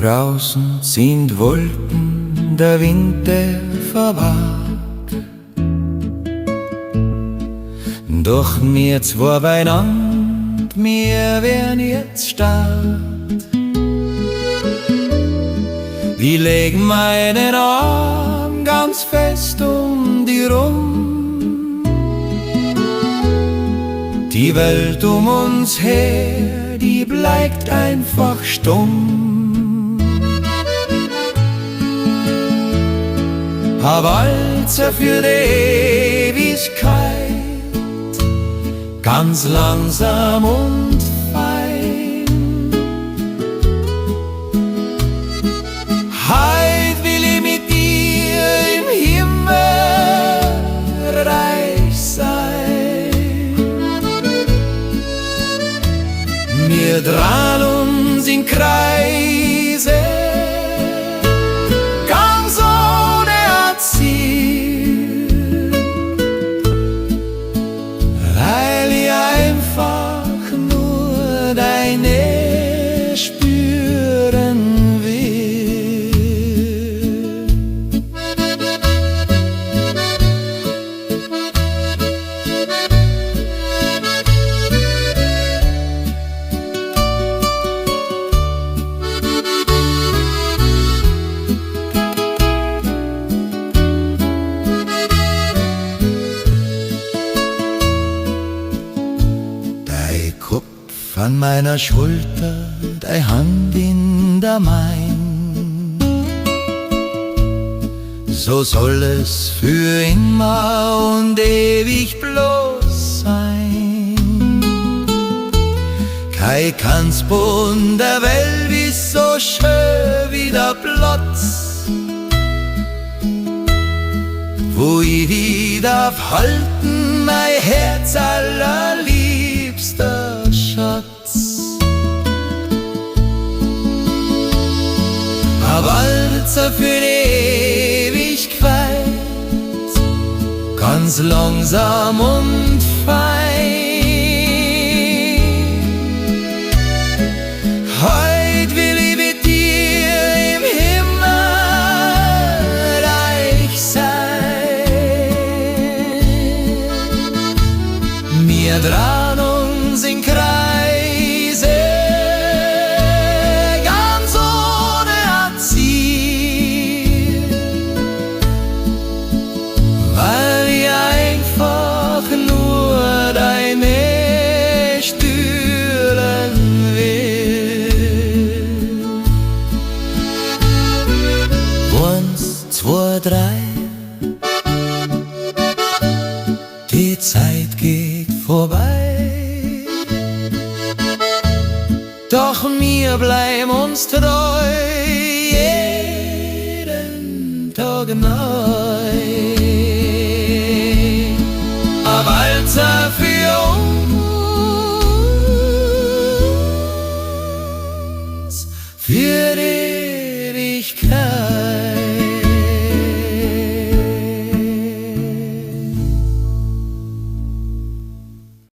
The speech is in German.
Draußen ziehen Wolken, der Winter verwahrt. Doch mir zwei beieinander, wir werden jetzt stark. Wir legen meinen Arm ganz fest um die rum. Die Welt um uns her, die bleibt einfach stumm. A Walzer für die Ewigkeit, ganz langsam und fein. Heut will ich mit dir im Himmelreich sein. Wir drehen uns in Kreise, ganz ohne Ziel, weil ich einfach nur deine spüren will. Dein Kopf an meiner Schulter, deine Hand in der mein. So soll es für immer und ewig bloß sein. Kein Kanzbund der Welt ist so schön wie der Platz, wo ich dich darf halten, mein Herz allerliebster Schatz. A Walzer für die Ewigkeit, ganz langsam und fein. Heut will ich mit dir im Himmelreich sein. Wir drehen uns in Kreise, ganz ohne Ziel, weil ich einfach nur deine spüren will. Eins, zwei, drei, die Zeit geht vorbei. Doch wir bleiben uns treu, jeden Tag neu. A Walzer für